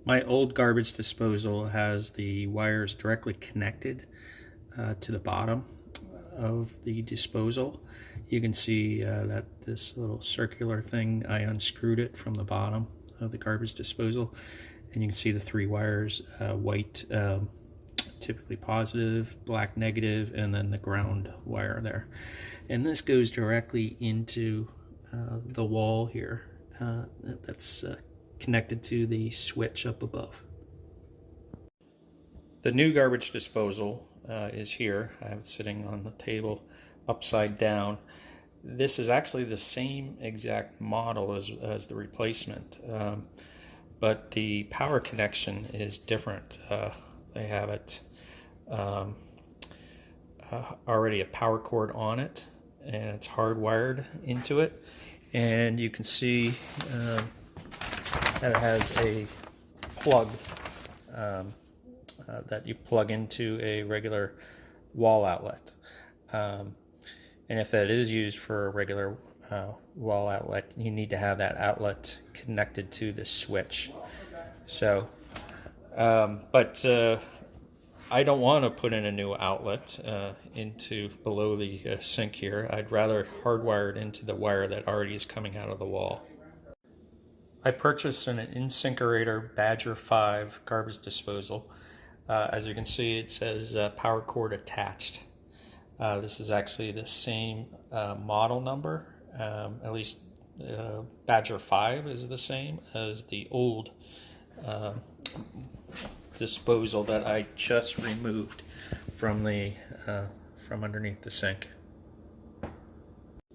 My old garbage disposal has the wires directly connected to the bottom of the disposal. You can see that this little circular thing, I unscrewed it from the bottom of the garbage disposal, and you can see the three wires, white typically positive, black negative, and then the ground wire there. And this goes directly into the wall here that's connected to the switch up above. The new garbage disposal is here. I have it sitting on the table upside down. This is actually the same exact model as the replacement, but the power connection is different. They have it already a power cord on it, and it's hardwired into it, and you can see that it has a plug that you plug into a regular wall outlet. And if that is used for a regular wall outlet, you need to have that outlet connected to the switch. So, but I don't want to put in a new outlet into below the sink here. I'd rather hardwire it into the wire that already is coming out of the wall. I purchased an InSinkerator Badger 5 garbage disposal. As you can see, it says power cord attached. This is actually the same model number, at least Badger 5 is the same as the old disposal that I just removed from underneath the sink.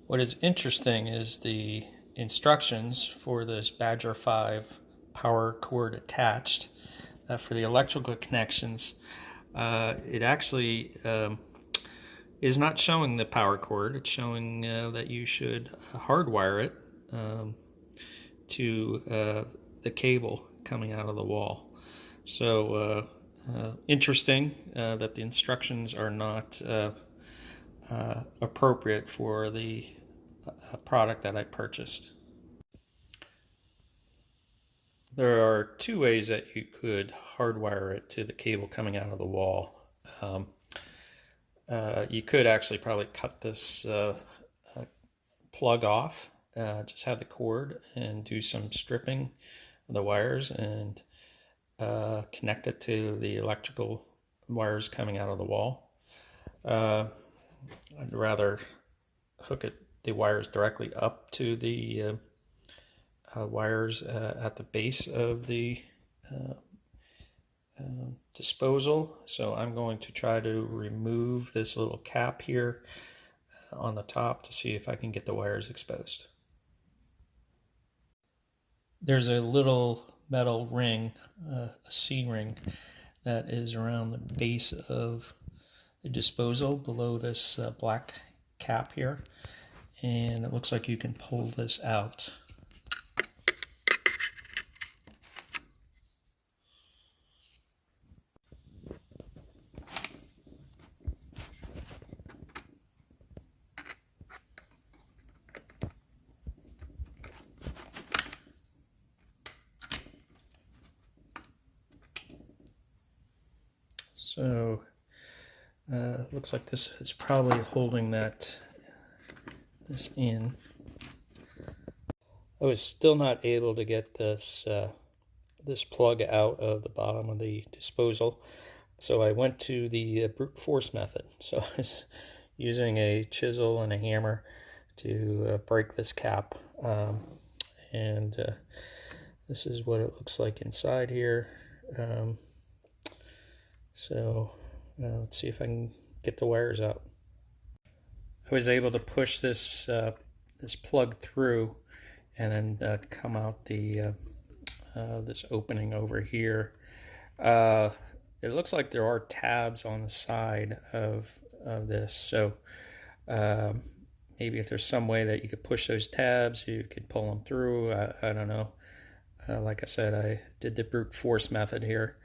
What is interesting is the instructions for this Badger 5 power cord attached. For the electrical connections, it actually is not showing the power cord. It's showing that you should hardwire it to the cable coming out of the wall. So interesting that the instructions are not appropriate for the product that I purchased. There are two ways that you could hardwire it to the cable coming out of the wall. You could actually probably cut this plug off, just have the cord and do some stripping of the wires and connect it to the electrical wires coming out of the wall. I'd rather hook the wires directly up to the wires at the base of the disposal. So I'm going to try to remove this little cap here on the top to see if I can get the wires exposed. There's a little metal ring, a C-ring, that is around the base of the disposal below this black cap here, and it looks like you can pull this out. So looks like this is probably holding this in. I was still not able to get this this plug out of the bottom of the disposal, so I went to the brute force method. So I was using a chisel and a hammer to break this cap, and this is what it looks like inside here. So let's see if I can get the wires out. I was able to push this this plug through and then come out the this opening over here. It looks like there are tabs on the side of this, so maybe if there's some way that you could push those tabs, you could pull them through. I don't know. Like I said, I did the brute force method here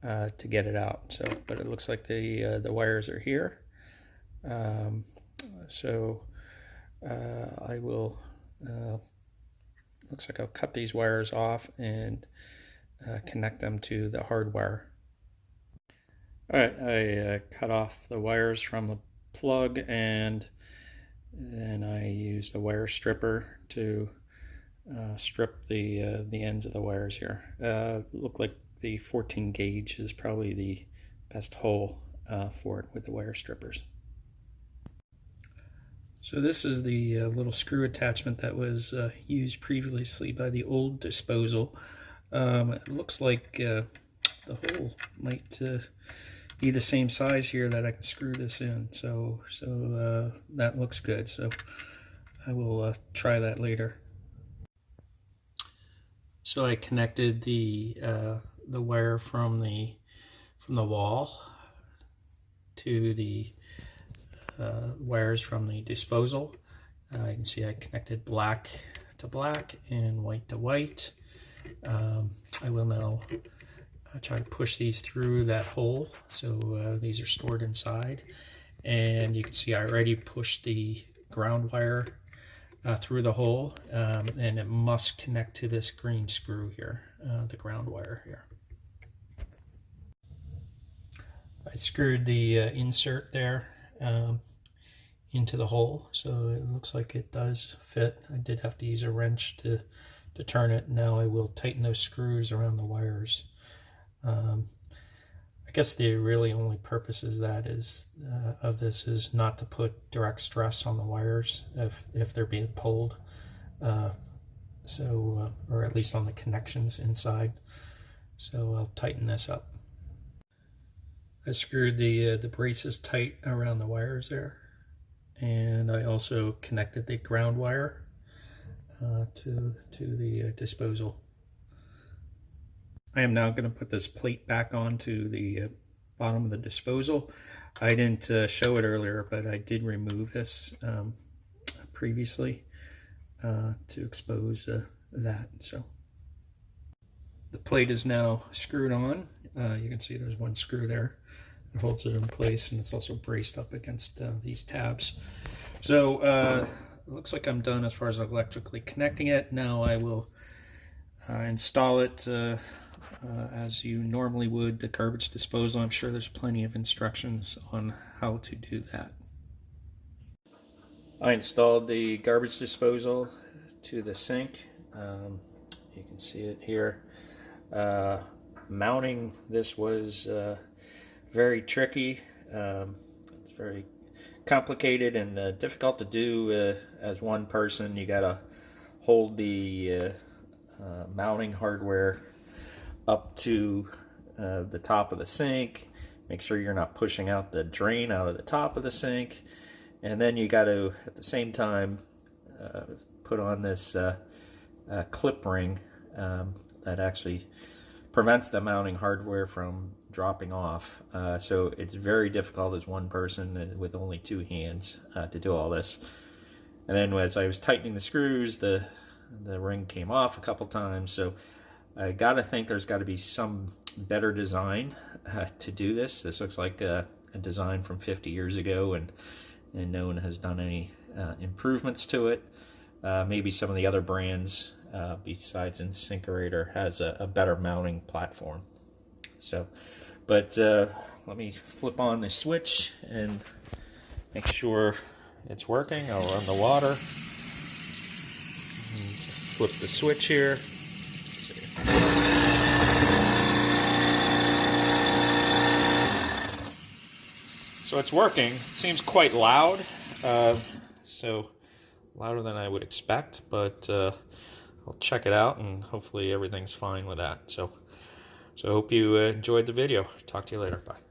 to get it out. So, but it looks like the wires are here. So I will. Looks like I'll cut these wires off and connect them to the hardwire. Alright, I cut off the wires from the plug, and then I used a wire stripper to strip the ends of the wires here. Look like the 14 gauge is probably the best hole for it with the wire strippers. So this is the little screw attachment that was used previously by the old disposal. It looks like the hole might be the same size here that I can screw this in. So that looks good. So I will try that later. So I connected the wire from the wall to the wires from the disposal. You can see I connected black to black and white to white. I will now try to push these through that hole. So these are stored inside, and you can see I already pushed the ground wire through the hole, and it must connect to this green screw here, the ground wire here. I screwed the insert there into the hole, so it looks like it does fit. I did have to use a wrench to turn it. Now I will tighten those screws around the wires. I guess the really only purpose of this is not to put direct stress on the wires if they're being pulled, or at least on the connections inside. So I'll tighten this up. I screwed the braces tight around the wires there, and I also connected the ground wire to the disposal. I am now going to put this plate back onto the bottom of the disposal. I didn't show it earlier, but I did remove this previously to expose that. So the plate is now screwed on. You can see there's one screw there that holds it in place, and it's also braced up against these tabs. So it looks like I'm done as far as electrically connecting it. Now I will install it as you normally would the garbage disposal. I'm sure there's plenty of instructions on how to do that. I installed the garbage disposal to the sink. You can see it here. Mounting this was very tricky. It's very complicated and difficult to do as one person. You gotta hold the mounting hardware up to the top of the sink. Make sure you're not pushing out the drain out of the top of the sink, and then you got to at the same time put on this clip ring that actually prevents the mounting hardware from dropping off. So it's very difficult as one person with only two hands to do all this. And then as I was tightening the screws, the ring came off a couple times. So I gotta think there's got to be some better design to do this. This looks like a design from 50 years ago, and no one has done any improvements to it. Maybe some of the other brands besides InSinkerator has a better mounting platform. So, but let me flip on the switch and make sure it's working. I'll run the water. Flip the switch here. So it's working. It seems quite loud, so louder than I would expect, but I'll check it out and hopefully everything's fine with that. So I hope you enjoyed the video. Talk to you later. Bye.